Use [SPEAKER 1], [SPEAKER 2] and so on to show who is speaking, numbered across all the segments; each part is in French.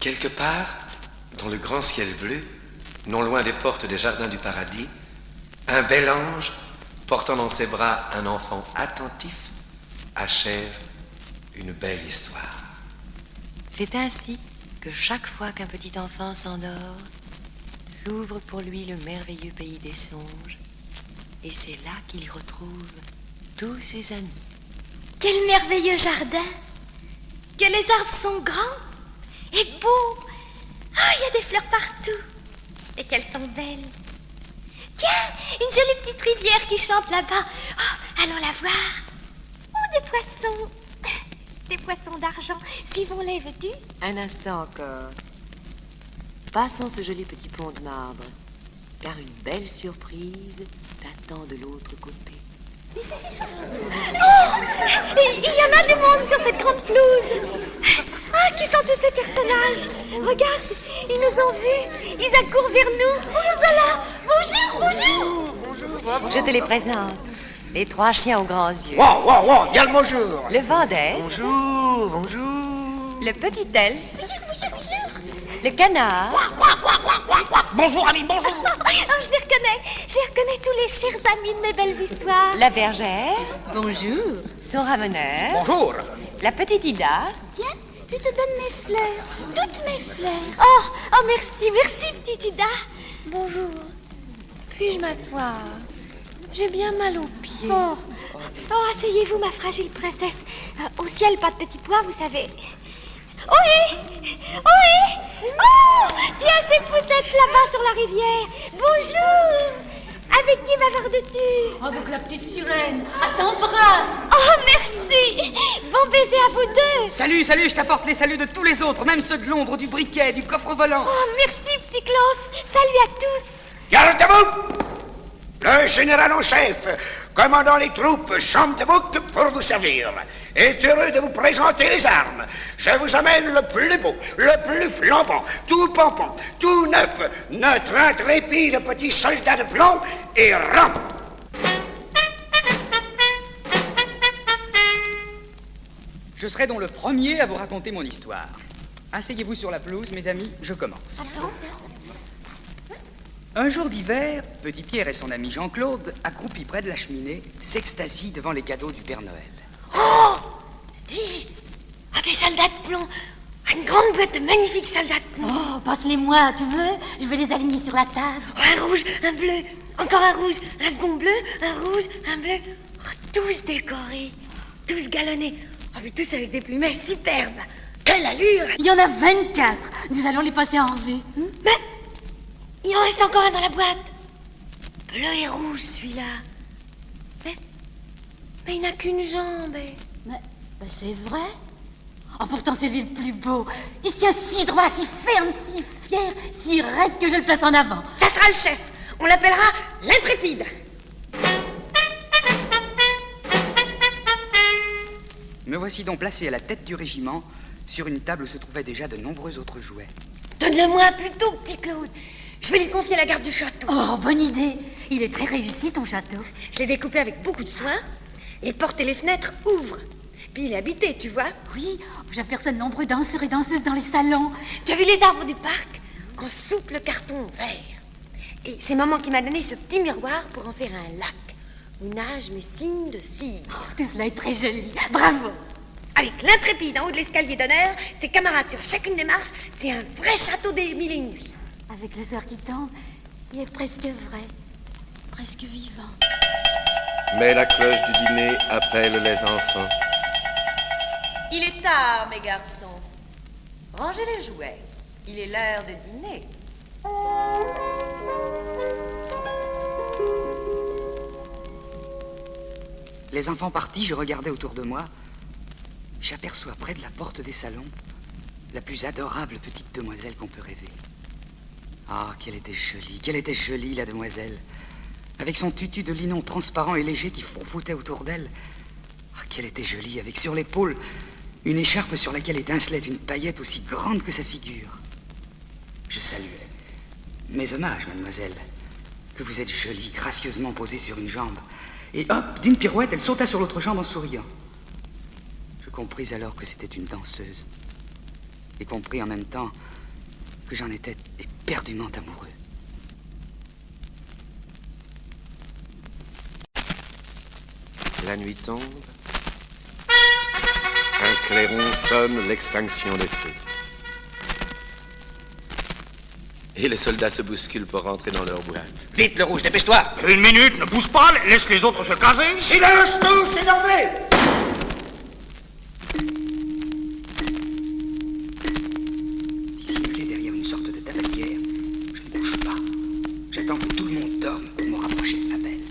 [SPEAKER 1] Quelque part, dans le grand ciel bleu, non loin des portes des jardins du paradis, un bel ange, portant dans ses bras un enfant attentif, achève une belle histoire.
[SPEAKER 2] C'est ainsi que chaque fois qu'un petit enfant s'endort, s'ouvre pour lui le merveilleux pays des songes, et c'est là qu'il retrouve tous ses amis.
[SPEAKER 3] Quel merveilleux jardin! Que les arbres sont grands et beaux! Ah, il y a des fleurs partout! Et qu'elles sont belles! Tiens, une jolie petite rivière qui chante là-bas. Oh, allons la voir. Oh, des poissons! Des poissons d'argent. Suivons-les, veux-tu?
[SPEAKER 2] Un instant encore. Passons ce joli petit pont de marbre, car une belle surprise t'attend de l'autre côté.
[SPEAKER 3] Oh, il y en a du monde sur cette grande pelouse. Ah, qui sont tous ces personnages? Regarde, ils nous ont vus. Ils accourent vers nous. Oh, les voilà. Bonjour, bonjour.
[SPEAKER 2] Je te les présente. Les trois chiens aux grands yeux.
[SPEAKER 4] Wow, bien le bonjour.
[SPEAKER 2] Le Vendès.
[SPEAKER 4] Bonjour.
[SPEAKER 2] Le petit elfe.
[SPEAKER 3] Bonjour.
[SPEAKER 2] Le canard.
[SPEAKER 4] Bonjour, ami, bonjour.
[SPEAKER 3] Oh, je les reconnais. Je reconnais tous les chers amis de mes belles histoires.
[SPEAKER 2] La bergère. Bonjour. Son ramoneur.
[SPEAKER 4] Bonjour.
[SPEAKER 2] La petite Ida.
[SPEAKER 3] Tiens, je te donne mes fleurs. Toutes mes fleurs. Oh, merci, petite Ida.
[SPEAKER 2] Bonjour. Puis-je m'asseoir? J'ai bien mal aux pieds.
[SPEAKER 3] Oh, asseyez-vous, ma fragile princesse. Au ciel, pas de petits pois, vous savez. Oh, tiens, ces poussettes là-bas sur la rivière. Bonjour. Avec qui bavardes-tu?
[SPEAKER 5] Avec la petite sirène. Elle t'embrasse.
[SPEAKER 3] Oh, merci. Bon baiser à vous deux.
[SPEAKER 4] Salut, je t'apporte les saluts de tous les autres, même ceux de l'ombre, du briquet, du coffre volant.
[SPEAKER 3] Oh, merci, petit Klaus. Salut à tous.
[SPEAKER 6] Gardez-vous! Le général en chef, commandant les troupes Chambre de Bouc pour vous servir, est heureux de vous présenter les armes. Je vous amène le plus beau, le plus flambant, tout pampant, tout neuf, notre intrépide petit soldat de plomb et rang.
[SPEAKER 4] Je serai donc le premier à vous raconter mon histoire. Asseyez-vous sur la pelouse, mes amis, je commence. Un jour d'hiver, Petit Pierre et son ami Jean-Claude, accroupis près de la cheminée, s'extasient devant les cadeaux du Père Noël.
[SPEAKER 3] Oh, dis, des soldats de plomb. Une grande boîte de magnifiques soldats de plomb.
[SPEAKER 5] Oh, passe-les-moi, tu veux? Je vais les aligner sur la table.
[SPEAKER 3] Oh, un rouge, un bleu, encore un rouge, un second bleu, un rouge, un bleu. Oh, tous décorés, tous galonnés. Oh, mais tous avec des plumets superbes. Quelle allure!
[SPEAKER 5] Il y en a 24. Nous allons les passer en revue.
[SPEAKER 3] Mais il en reste encore un dans la boîte. Bleu et rouge, celui-là. Mais il n'a qu'une jambe.
[SPEAKER 5] Mais c'est vrai. Oh, pourtant, c'est lui le plus beau. Il se tient si droit, si ferme, si fier, si raide que je le place en avant.
[SPEAKER 3] Ça sera le chef. On l'appellera l'intrépide.
[SPEAKER 4] Me voici donc placé à la tête du régiment, sur une table où se trouvaient déjà de nombreux autres jouets.
[SPEAKER 3] Donne-le-moi plutôt, petit Claude. Je vais lui confier la garde du château.
[SPEAKER 5] Oh, bonne idée. Il est très réussi, ton château.
[SPEAKER 3] Je l'ai découpé avec beaucoup de soin. Les portes et les fenêtres ouvrent. Puis il est habité, tu vois.
[SPEAKER 5] Oui, j'aperçois de nombreux danseurs et danseuses dans les salons.
[SPEAKER 3] Tu as vu les arbres du parc? En souple carton vert. Et c'est maman qui m'a donné ce petit miroir pour en faire un lac où nagent mes signes de cire.
[SPEAKER 5] Oh, tout cela est très joli. Bravo.
[SPEAKER 3] Avec l'intrépide en haut de l'escalier d'honneur, ses camarades sur chacune des marches, c'est un vrai château des mille et une nuits.
[SPEAKER 5] Avec le soir qui tombe, il est presque vrai, presque vivant.
[SPEAKER 1] Mais la cloche du dîner appelle les enfants.
[SPEAKER 2] Il est tard, mes garçons. Rangez les jouets. Il est l'heure de dîner.
[SPEAKER 4] Les enfants partis, je regardais autour de moi. J'aperçois près de la porte des salons la plus adorable petite demoiselle qu'on peut rêver. Ah, qu'elle était jolie, la demoiselle. Avec son tutu de linon transparent et léger qui fourfoutait autour d'elle. Ah, qu'elle était jolie, avec sur l'épaule une écharpe sur laquelle étincelait une paillette aussi grande que sa figure. Je saluais. Mes hommages, mademoiselle. Que vous êtes jolie, gracieusement posée sur une jambe. Et hop, d'une pirouette, elle sauta sur l'autre jambe en souriant. Je compris alors que c'était une danseuse. Et compris en même temps que j'en étais éperdument amoureux.
[SPEAKER 1] La nuit tombe. Un clairon sonne l'extinction des feux. Et les soldats se bousculent pour rentrer dans leur boîte.
[SPEAKER 6] Vite, le rouge, dépêche-toi.
[SPEAKER 7] 1 minute, ne pousse pas, laisse les autres se caser.
[SPEAKER 6] Silence tous, c'est d'emblée.
[SPEAKER 4] Dissimulé derrière une sorte de tabatière, je ne bouge pas. J'attends que tout le monde dorme pour me rapprocher de ma belle.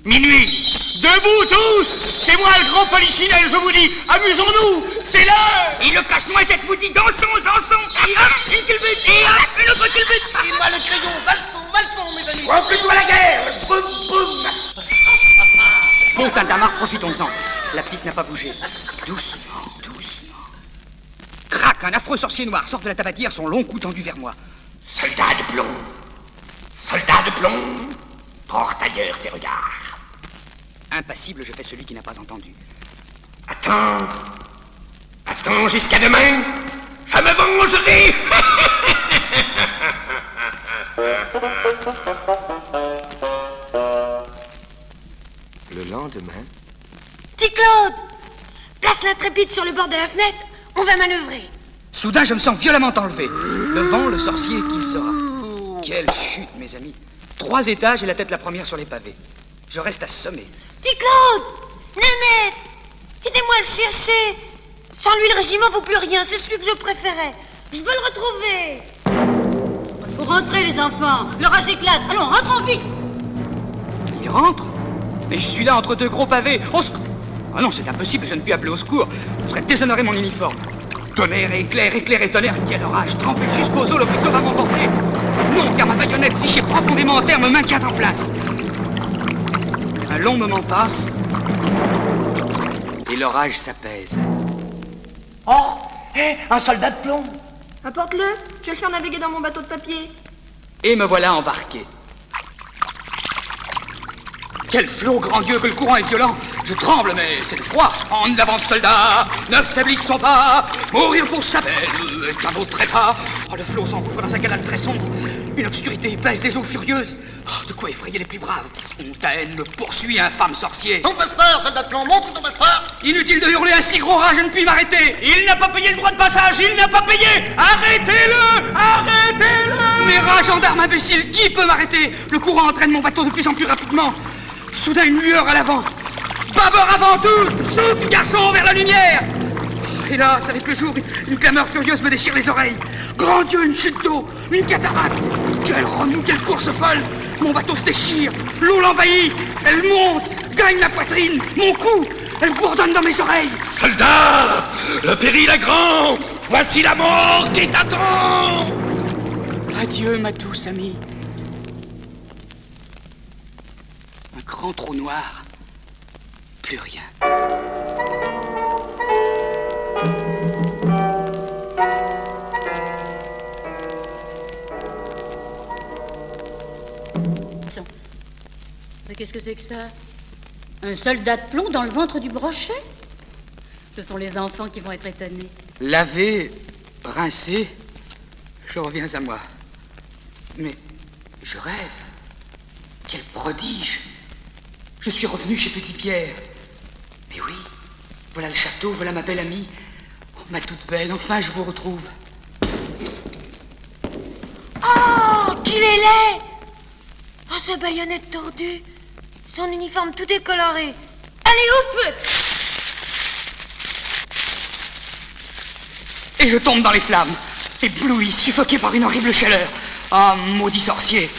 [SPEAKER 7] Minuit. Debout tous. C'est moi le grand polichinelle, je vous dis. Amusons-nous. C'est l'heure.
[SPEAKER 6] Et le casse-noisette vous dit dansons. Et hop, une culbute. Et hop, une autre culbute.
[SPEAKER 8] Et moi le crayon, valsons, mes amis.
[SPEAKER 6] Sois plutôt à la guerre. Boum, boum.
[SPEAKER 4] Bon, Tintamarre, profitons-en. La petite n'a pas bougé. Doucement. Crac, un affreux sorcier noir sort de la tabatière, son long cou tendu vers moi.
[SPEAKER 6] Soldat de plomb, porte ailleurs tes regards.
[SPEAKER 4] Impassible, je fais celui qui n'a pas entendu.
[SPEAKER 6] Attends jusqu'à demain. Je me vengerai.
[SPEAKER 1] Le lendemain,
[SPEAKER 5] Petit Claude, place l'intrépide sur le bord de la fenêtre, on va manœuvrer.
[SPEAKER 4] Soudain, je me sens violemment enlevé. Le vent, le sorcier, qui le saura. Quelle chute, mes amis. 3 étages et la tête la première sur les pavés. Je reste assommé.
[SPEAKER 5] Petit Claude, Nénette, aidez-moi à le chercher. Sans lui, le régiment vaut plus rien, c'est celui que je préférais. Je veux le retrouver. Faut rentrer, les enfants. L'orage éclate. Allons, rentrons vite.
[SPEAKER 4] Il rentre. Mais je suis là entre 2 gros pavés. Au secours. Ah non, c'est impossible, je ne puis appeler au secours. Ce serait déshonorer mon uniforme. Tonnerre et éclair et tonnerre, quel orage. Trempé jusqu'aux os, le ruisseau va m'emporter. Non, car ma baïonnette fichée profondément en terre me maintient en place. Un long moment passe. Et l'orage s'apaise.
[SPEAKER 6] Oh, un soldat de plomb.
[SPEAKER 5] Apporte-le, je vais le faire naviguer dans mon bateau de papier.
[SPEAKER 4] Et me voilà embarqué. Quel flot, grand Dieu, que le courant est violent. Je tremble, mais c'est le froid. En avant, soldats, ne faiblissons pas. Mourir pour sa belle est un beau trépas. Oh, le flot s'engouffre dans un canal très sombre. Une obscurité épaisse des eaux furieuses. Oh, de quoi effrayer les plus braves. Ta haine me poursuit, infâme sorcier.
[SPEAKER 8] Ton passeport, soldat de plomb, montre ton passeport.
[SPEAKER 4] Inutile de hurler un si gros rat, je ne puis m'arrêter.
[SPEAKER 7] Il n'a pas payé le droit de passage, il n'a pas payé. Arrêtez-le.
[SPEAKER 4] Mais rat, gendarme imbécile, qui peut m'arrêter? Le courant entraîne mon bateau de plus en plus rapidement. Soudain, une lueur à l'avant. Bâbord avant tout. Soupe, garçon, vers la lumière. Hélas, avec le jour, une clameur furieuse me déchire les oreilles. Grand Dieu, une chute d'eau, une cataracte. Quelle remue, quelle course folle. Mon bateau se déchire, l'eau l'envahit. Elle monte, gagne la poitrine, mon cou. Elle bourdonne dans mes oreilles.
[SPEAKER 6] Soldats, le péril est grand. Voici la mort qui t'attend.
[SPEAKER 4] Adieu, ma douce amie. Un grand trou noir. Plus rien.
[SPEAKER 5] Mais qu'est-ce que c'est que ça? Un soldat de plomb dans le ventre du brochet? Ce sont les enfants qui vont être étonnés.
[SPEAKER 4] Lavé, rincé, je reviens à moi. Mais je rêve. Quel prodige! Je suis revenu chez Petit Pierre. Mais oui, voilà le château, voilà ma belle amie. Oh, ma toute belle, enfin je vous retrouve.
[SPEAKER 5] Oh, qu'il est laid! Oh, sa baïonnette tordue, son uniforme tout décoloré. Allez, au feu!
[SPEAKER 4] Et je tombe dans les flammes, ébloui, suffoqué par une horrible chaleur. Ah, maudit sorcier!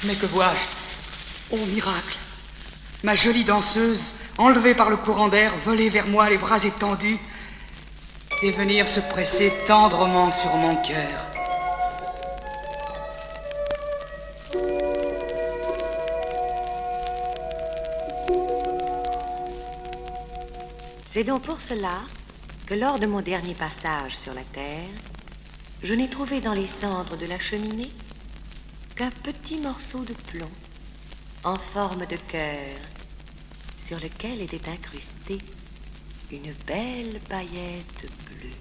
[SPEAKER 4] Mais que vois-je? Oh, miracle! Ma jolie danseuse, enlevée par le courant d'air, volait vers moi, les bras étendus, et venir se presser tendrement sur mon cœur.
[SPEAKER 2] C'est donc pour cela que lors de mon dernier passage sur la terre, je n'ai trouvé dans les cendres de la cheminée qu'un petit morceau de plomb en forme de cœur sur lequel était incrusté une belle paillette bleue.